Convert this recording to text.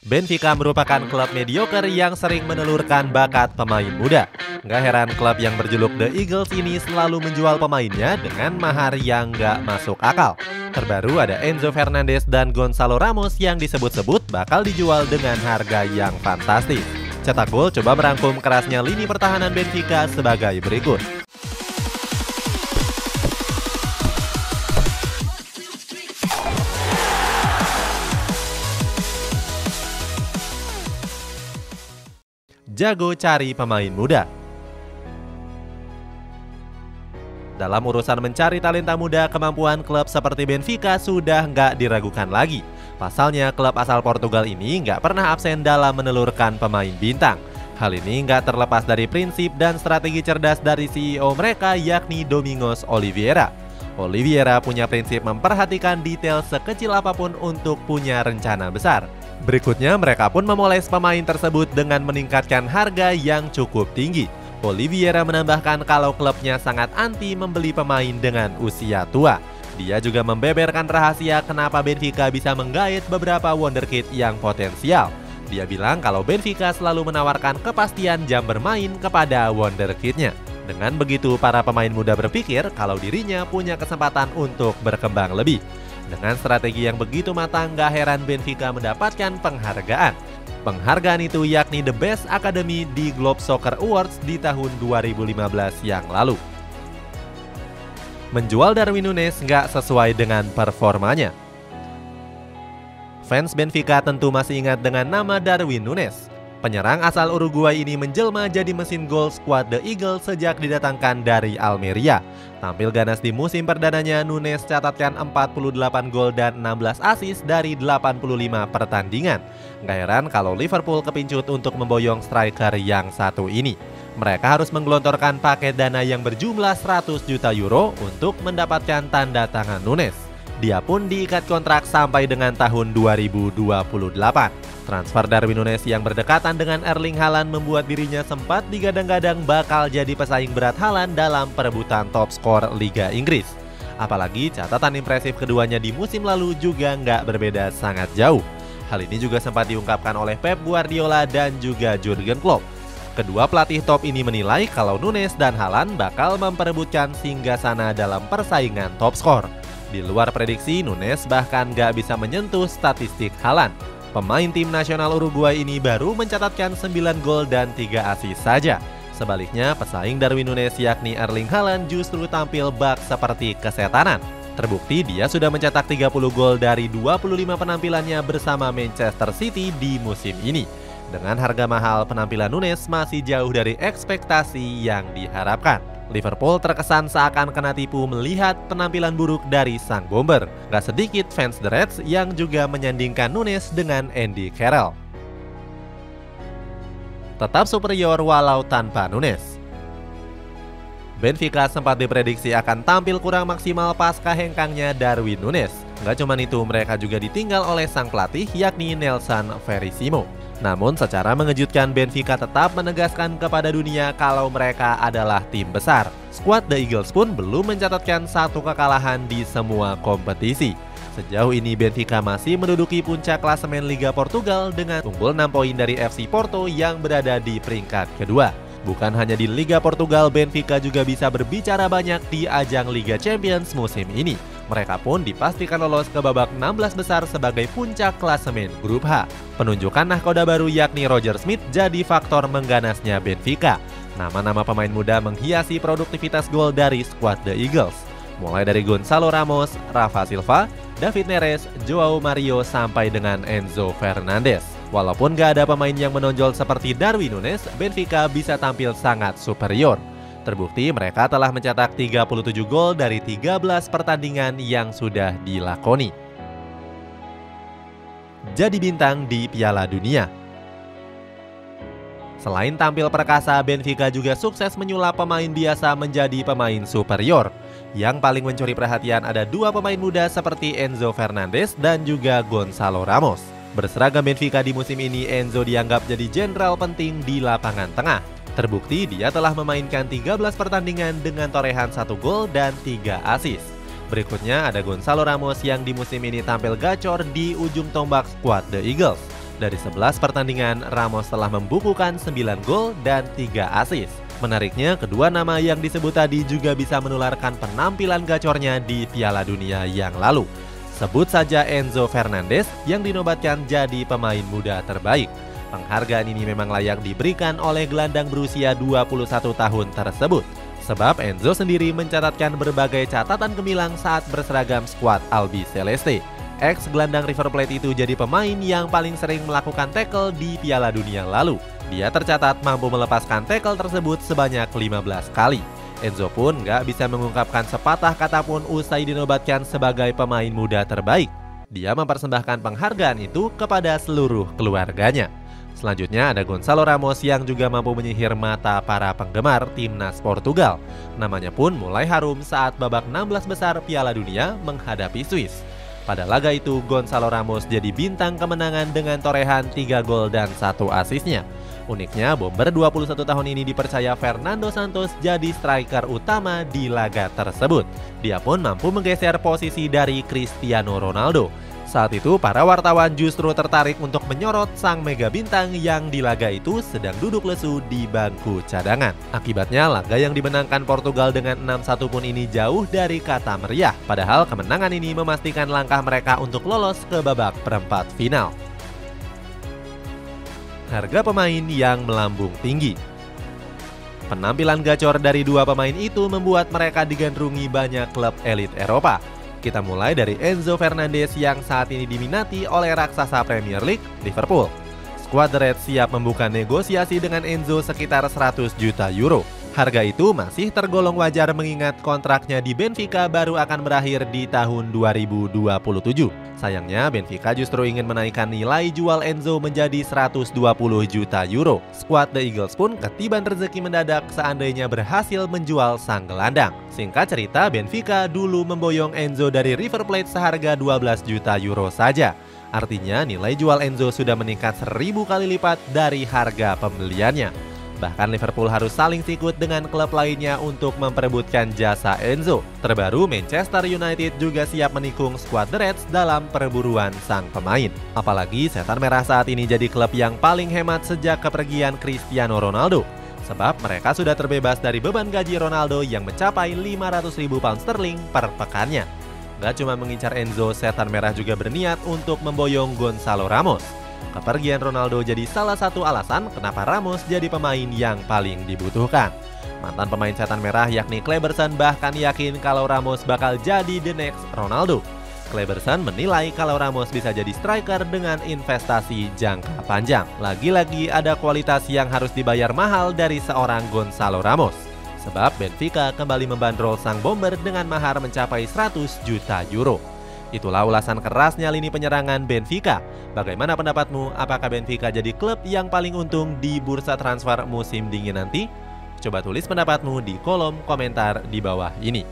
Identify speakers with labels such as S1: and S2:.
S1: Benfica merupakan klub mediocre yang sering menelurkan bakat pemain muda. Nggak heran klub yang berjuluk The Eagles ini selalu menjual pemainnya dengan mahar yang nggak masuk akal. Terbaru ada Enzo Fernandez dan Gonzalo Ramos yang disebut-sebut bakal dijual dengan harga yang fantastis. Cetak Gol coba merangkum kerasnya lini pertahanan Benfica sebagai berikut. Jago cari pemain muda. Dalam urusan mencari talenta muda, kemampuan klub seperti Benfica sudah nggak diragukan lagi. Pasalnya, klub asal Portugal ini nggak pernah absen dalam menelurkan pemain bintang. Hal ini nggak terlepas dari prinsip dan strategi cerdas dari CEO mereka, yakni Domingos Oliveira. Oliveira punya prinsip memperhatikan detail sekecil apapun untuk punya rencana besar. Berikutnya, mereka pun memoles pemain tersebut dengan meningkatkan harga yang cukup tinggi. Oliveira menambahkan kalau klubnya sangat anti membeli pemain dengan usia tua. Dia juga membeberkan rahasia kenapa Benfica bisa menggait beberapa wonderkid yang potensial. Dia bilang kalau Benfica selalu menawarkan kepastian jam bermain kepada wonderkidnya. Dengan begitu, para pemain muda berpikir kalau dirinya punya kesempatan untuk berkembang lebih. Dengan strategi yang begitu matang, gak heran Benfica mendapatkan penghargaan. Penghargaan itu yakni The Best Academy di Globe Soccer Awards di tahun 2015 yang lalu. Menjual Darwin Núñez gak sesuai dengan performanya. Fans Benfica tentu masih ingat dengan nama Darwin Núñez. Penyerang asal Uruguay ini menjelma jadi mesin gol skuad The Eagles sejak didatangkan dari Almeria. Tampil ganas di musim perdananya, Núñez catatkan 48 gol dan 16 assist dari 85 pertandingan. Gak heran kalau Liverpool kepincut untuk memboyong striker yang satu ini. Mereka harus menggelontorkan paket dana yang berjumlah 100 juta euro untuk mendapatkan tanda tangan Núñez. Dia pun diikat kontrak sampai dengan tahun 2028. Transfer Darwin Núñez yang berdekatan dengan Erling Haaland membuat dirinya sempat digadang-gadang bakal jadi pesaing berat Haaland dalam perebutan top skor Liga Inggris. Apalagi catatan impresif keduanya di musim lalu juga nggak berbeda sangat jauh. Hal ini juga sempat diungkapkan oleh Pep Guardiola dan juga Jurgen Klopp. Kedua pelatih top ini menilai kalau Núñez dan Haaland bakal memperebutkan singgasana dalam persaingan top skor. Di luar prediksi, Núñez bahkan nggak bisa menyentuh statistik Haaland. Pemain tim nasional Uruguay ini baru mencatatkan 9 gol dan 3 assist saja. Sebaliknya, pesaing Darwin Núñez yakni Erling Haaland justru tampil bak seperti kesetanan. Terbukti dia sudah mencetak 30 gol dari 25 penampilannya bersama Manchester City di musim ini. Dengan harga mahal, penampilan Núñez masih jauh dari ekspektasi yang diharapkan. Liverpool terkesan seakan kena tipu melihat penampilan buruk dari sang bomber. Gak sedikit fans The Reds yang juga menyandingkan Núñez dengan Andy Carroll. Tetap superior walau tanpa Núñez. Benfica sempat diprediksi akan tampil kurang maksimal pasca hengkangnya Darwin Núñez. Gak cuma itu, mereka juga ditinggal oleh sang pelatih yakni Nelson Verissimo. Namun secara mengejutkan, Benfica tetap menegaskan kepada dunia kalau mereka adalah tim besar. Skuad The Eagles pun belum mencatatkan satu kekalahan di semua kompetisi. Sejauh ini Benfica masih menduduki puncak klasemen Liga Portugal dengan unggul 6 poin dari FC Porto yang berada di peringkat kedua. Bukan hanya di Liga Portugal, Benfica juga bisa berbicara banyak di ajang Liga Champions musim ini. Mereka pun dipastikan lolos ke babak 16 besar sebagai puncak klasemen Grup H. Penunjukan nahkoda baru yakni Roger Smith jadi faktor mengganasnya Benfica. Nama-nama pemain muda menghiasi produktivitas gol dari skuad The Eagles. Mulai dari Gonzalo Ramos, Rafa Silva, David Neres, Joao Mario sampai dengan Enzo Fernandez. Walaupun gak ada pemain yang menonjol seperti Darwin Núñez, Benfica bisa tampil sangat superior. Terbukti mereka telah mencetak 37 gol dari 13 pertandingan yang sudah dilakoni. Jadi bintang di Piala Dunia. Selain tampil perkasa, Benfica juga sukses menyulap pemain biasa menjadi pemain superior. Yang paling mencuri perhatian ada dua pemain muda seperti Enzo Fernandez dan juga Gonzalo Ramos. Berseragam Benfica di musim ini, Enzo dianggap jadi jenderal penting di lapangan tengah. Terbukti dia telah memainkan 13 pertandingan dengan torehan 1 gol dan 3 assist. Berikutnya ada Gonzalo Ramos yang di musim ini tampil gacor di ujung tombak skuad The Eagles. Dari 11 pertandingan, Ramos telah membukukan 9 gol dan 3 assist. Menariknya, kedua nama yang disebut tadi juga bisa menularkan penampilan gacornya di Piala Dunia yang lalu. Sebut saja Enzo Fernandez yang dinobatkan jadi pemain muda terbaik. Penghargaan ini memang layak diberikan oleh gelandang berusia 21 tahun tersebut. Sebab Enzo sendiri mencatatkan berbagai catatan gemilang saat berseragam skuad Albi Celeste. Ex-gelandang River Plate itu jadi pemain yang paling sering melakukan tackle di Piala Dunia lalu. Dia tercatat mampu melepaskan tackle tersebut sebanyak 15 kali. Enzo pun nggak bisa mengungkapkan sepatah kata pun usai dinobatkan sebagai pemain muda terbaik. Dia mempersembahkan penghargaan itu kepada seluruh keluarganya. Selanjutnya ada Gonçalo Ramos yang juga mampu menyihir mata para penggemar timnas Portugal. Namanya pun mulai harum saat babak 16 besar Piala Dunia menghadapi Swiss. Pada laga itu, Gonçalo Ramos jadi bintang kemenangan dengan torehan 3 gol dan 1 asisnya. Uniknya, bomber 21 tahun ini dipercaya Fernando Santos jadi striker utama di laga tersebut. Dia pun mampu menggeser posisi dari Cristiano Ronaldo. Saat itu, para wartawan justru tertarik untuk menyorot sang mega bintang yang di laga itu sedang duduk lesu di bangku cadangan. Akibatnya, laga yang dimenangkan Portugal dengan 6-1 pun ini jauh dari kata meriah. Padahal kemenangan ini memastikan langkah mereka untuk lolos ke babak perempat final. Harga pemain yang melambung tinggi. Penampilan gacor dari dua pemain itu membuat mereka digandrungi banyak klub elit Eropa. Kita mulai dari Enzo Fernandez yang saat ini diminati oleh raksasa Premier League, Liverpool. Skuad The Reds siap membuka negosiasi dengan Enzo sekitar 100 juta euro. Harga itu masih tergolong wajar mengingat kontraknya di Benfica baru akan berakhir di tahun 2027. Sayangnya, Benfica justru ingin menaikkan nilai jual Enzo menjadi 120 juta euro. Skuad The Eagles pun ketiban rezeki mendadak seandainya berhasil menjual sang gelandang. Singkat cerita, Benfica dulu memboyong Enzo dari River Plate seharga 12 juta euro saja. Artinya, nilai jual Enzo sudah meningkat 1000 kali lipat dari harga pembeliannya. Bahkan Liverpool harus saling sikut dengan klub lainnya untuk memperebutkan jasa Enzo. Terbaru, Manchester United juga siap menikung skuad The Reds dalam perburuan sang pemain. Apalagi Setan Merah saat ini jadi klub yang paling hemat sejak kepergian Cristiano Ronaldo. Sebab mereka sudah terbebas dari beban gaji Ronaldo yang mencapai 500.000 pound sterling per pekannya. Gak cuma mengincar Enzo, Setan Merah juga berniat untuk memboyong Gonçalo Ramos. Kepergian Ronaldo jadi salah satu alasan kenapa Ramos jadi pemain yang paling dibutuhkan. Mantan pemain Setan Merah yakni Kleberson bahkan yakin kalau Ramos bakal jadi the next Ronaldo. Kleberson menilai kalau Ramos bisa jadi striker dengan investasi jangka panjang. Lagi-lagi ada kualitas yang harus dibayar mahal dari seorang Gonçalo Ramos. Sebab Benfica kembali membandrol sang bomber dengan mahar mencapai 100 juta euro. Itulah ulasan kerasnya lini penyerangan Benfica. Bagaimana pendapatmu? Apakah Benfica jadi klub yang paling untung di bursa transfer musim dingin nanti? Coba tulis pendapatmu di kolom komentar di bawah ini.